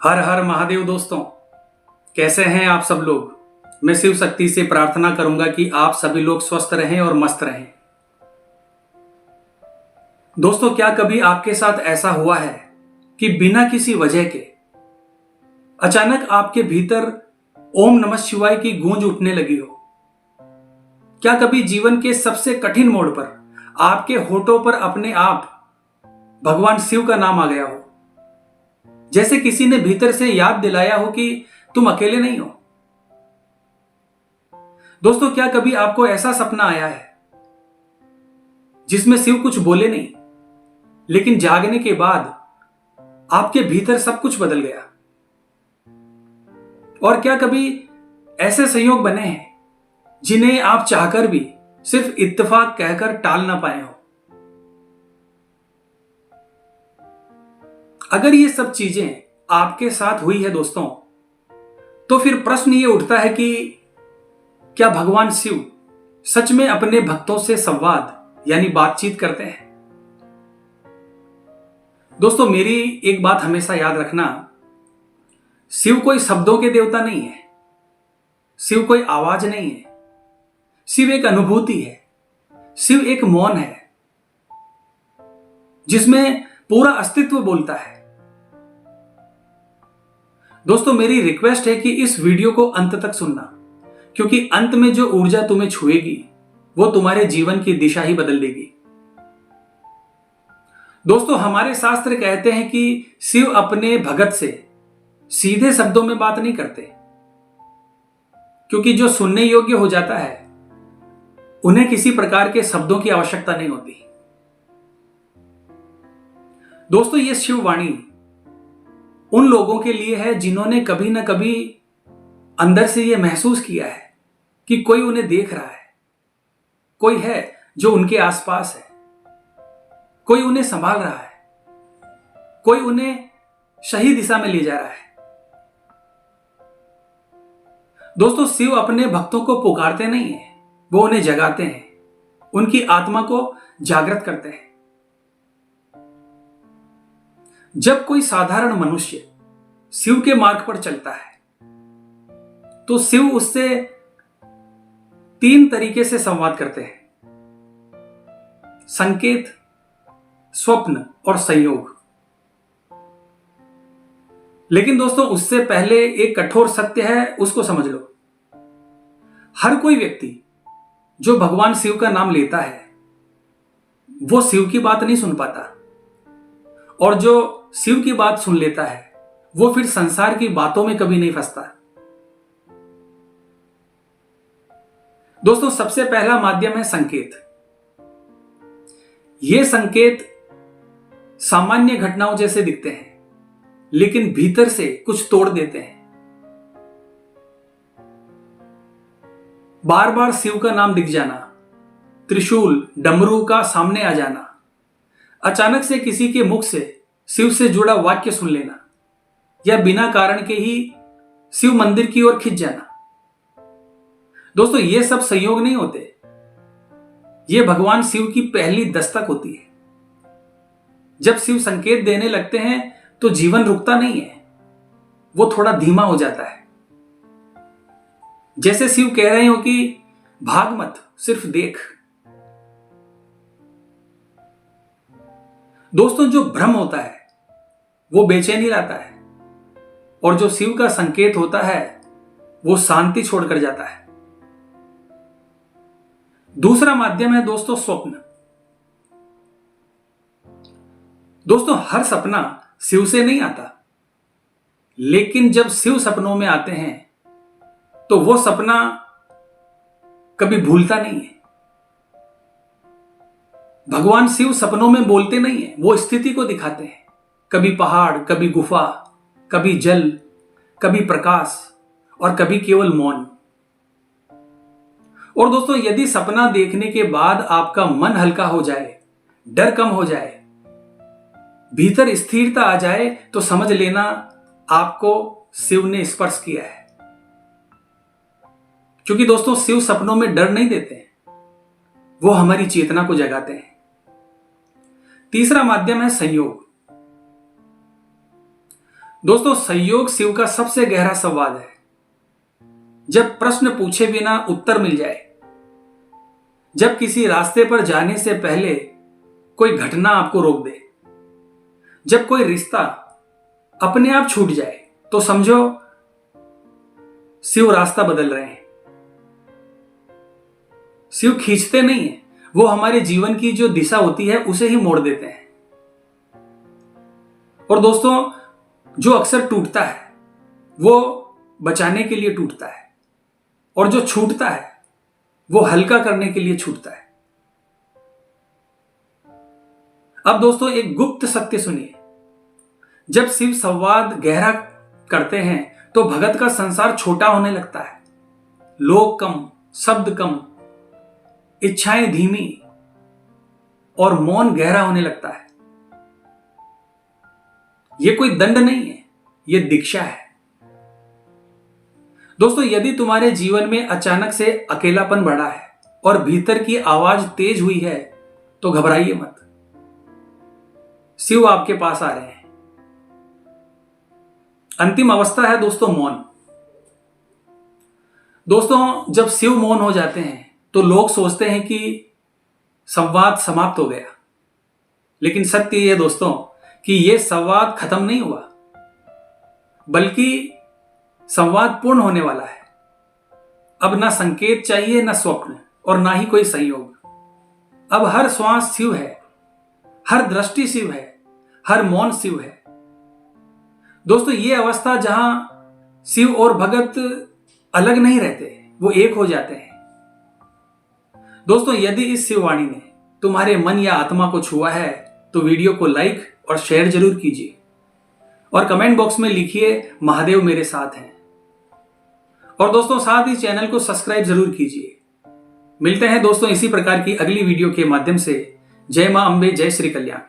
हर हर महादेव दोस्तों, कैसे हैं आप सब लोग। मैं शिव शक्ति से प्रार्थना करूंगा कि आप सभी लोग स्वस्थ रहें और मस्त रहें। दोस्तों, क्या कभी आपके साथ ऐसा हुआ है कि बिना किसी वजह के अचानक आपके भीतर ओम नमः शिवाय की गूंज उठने लगी हो? क्या कभी जीवन के सबसे कठिन मोड़ पर आपके होठों पर अपने आप भगवान शिव का नाम आ गया हो, जैसे किसी ने भीतर से याद दिलाया हो कि तुम अकेले नहीं हो? दोस्तों, क्या कभी आपको ऐसा सपना आया है जिसमें शिव कुछ बोले नहीं, लेकिन जागने के बाद आपके भीतर सब कुछ बदल गया? और क्या कभी ऐसे संयोग बने हैं जिन्हें आप चाहकर भी सिर्फ इत्तेफाक कहकर टाल ना पाए हो? अगर ये सब चीजें आपके साथ हुई है दोस्तों, तो फिर प्रश्न ये उठता है कि क्या भगवान शिव सच में अपने भक्तों से संवाद यानी बातचीत करते हैं? दोस्तों, मेरी एक बात हमेशा याद रखना, शिव कोई शब्दों के देवता नहीं है, शिव कोई आवाज नहीं है, शिव एक अनुभूति है, शिव एक मौन है जिसमें पूरा अस्तित्व बोलता है। दोस्तों, मेरी रिक्वेस्ट है कि इस वीडियो को अंत तक सुनना, क्योंकि अंत में जो ऊर्जा तुम्हें छुएगी वो तुम्हारे जीवन की दिशा ही बदल देगी। दोस्तों, हमारे शास्त्र कहते हैं कि शिव अपने भगत से सीधे शब्दों में बात नहीं करते, क्योंकि जो सुनने योग्य हो जाता है उन्हें किसी प्रकार के शब्दों की आवश्यकता नहीं होती। दोस्तों, ये शिव वाणी उन लोगों के लिए है जिन्होंने कभी ना कभी अंदर से यह महसूस किया है कि कोई उन्हें देख रहा है, कोई है जो उनके आसपास है, कोई उन्हें संभाल रहा है, कोई उन्हें सही दिशा में ले जा रहा है। दोस्तों, शिव अपने भक्तों को पुकारते नहीं है, वो उन्हें जगाते हैं, उनकी आत्मा को जागृत करते हैं। जब कोई साधारण मनुष्य शिव के मार्ग पर चलता है तो शिव उससे 3 तरीके से संवाद करते हैं: संकेत, स्वप्न और संयोग। लेकिन दोस्तों, उससे पहले एक कठोर सत्य है, उसको समझ लो। हर कोई व्यक्ति जो भगवान शिव का नाम लेता है वो शिव की बात नहीं सुन पाता, और जो शिव की बात सुन लेता है वो फिर संसार की बातों में कभी नहीं फंसता। दोस्तों, सबसे पहला माध्यम है संकेत। ये संकेत सामान्य घटनाओं जैसे दिखते हैं, लेकिन भीतर से कुछ तोड़ देते हैं। बार बार शिव का नाम दिख जाना, त्रिशूल, डमरू का सामने आ जाना, अचानक से किसी के मुख से शिव से जुड़ा वाक्य सुन लेना, या बिना कारण के ही शिव मंदिर की ओर खिंच जाना। दोस्तों, ये सब संयोग नहीं होते, ये भगवान शिव की पहली दस्तक होती है। जब शिव संकेत देने लगते हैं तो जीवन रुकता नहीं है, वो थोड़ा धीमा हो जाता है। जैसे शिव कह रहे हो कि भाग मत, सिर्फ देख। दोस्तों, जो भ्रम होता है वो बेचैनी लाता है, और जो शिव का संकेत होता है वो शांति छोड़कर जाता है। दूसरा माध्यम है दोस्तों स्वप्न। दोस्तों, हर सपना शिव से नहीं आता, लेकिन जब शिव सपनों में आते हैं तो वो सपना कभी भूलता नहीं है। भगवान शिव सपनों में बोलते नहीं है, वो स्थिति को दिखाते हैं। कभी पहाड़, कभी गुफा, कभी जल, कभी प्रकाश, और कभी केवल मौन। और दोस्तों, यदि सपना देखने के बाद आपका मन हल्का हो जाए, डर कम हो जाए, भीतर स्थिरता आ जाए, तो समझ लेना आपको शिव ने स्पर्श किया है। क्योंकि दोस्तों, शिव सपनों में डर नहीं देते, वो हमारी चेतना को जगाते हैं। तीसरा माध्यम है संयोग। दोस्तों, संयोग शिव का सबसे गहरा संवाद है। जब प्रश्न पूछे बिना उत्तर मिल जाए, जब किसी रास्ते पर जाने से पहले कोई घटना आपको रोक दे, जब कोई रिश्ता अपने आप छूट जाए, तो समझो शिव रास्ता बदल रहे हैं। शिव खींचते नहीं है, वो हमारे जीवन की जो दिशा होती है उसे ही मोड़ देते हैं। और दोस्तों, जो अक्सर टूटता है वो बचाने के लिए टूटता है, और जो छूटता है वो हल्का करने के लिए छूटता है। अब दोस्तों, एक गुप्त सत्य सुनिए। जब शिव संवाद गहरा करते हैं तो भगत का संसार छोटा होने लगता है। लोग कम, शब्द कम, इच्छाएं धीमी, और मौन गहरा होने लगता है। यह कोई दंड नहीं है, यह दीक्षा है। दोस्तों, यदि तुम्हारे जीवन में अचानक से अकेलापन बढ़ा है और भीतर की आवाज तेज हुई है, तो घबराइए मत। शिव आपके पास आ रहे हैं। अंतिम अवस्था है दोस्तों, मौन। दोस्तों, जब शिव मौन हो जाते हैं तो लोग सोचते हैं कि संवाद समाप्त हो गया। लेकिन सत्य यह दोस्तों कि यह संवाद खत्म नहीं हुआ, बल्कि संवाद पूर्ण होने वाला है। अब ना संकेत चाहिए, ना स्वप्न, और ना ही कोई संयोग। अब हर श्वास शिव है, हर दृष्टि शिव है, हर मौन शिव है। दोस्तों, ये अवस्था जहां शिव और भगत अलग नहीं रहते, वो एक हो जाते हैं। दोस्तों, यदि इस शिववाणी ने तुम्हारे मन या आत्मा को छुआ है तो वीडियो को लाइक और शेयर जरूर कीजिए, और कमेंट बॉक्स में लिखिए महादेव मेरे साथ हैं। और दोस्तों, साथ ही चैनल को सब्सक्राइब जरूर कीजिए। मिलते हैं दोस्तों इसी प्रकार की अगली वीडियो के माध्यम से। जय मां अंबे, जय श्री कल्याण।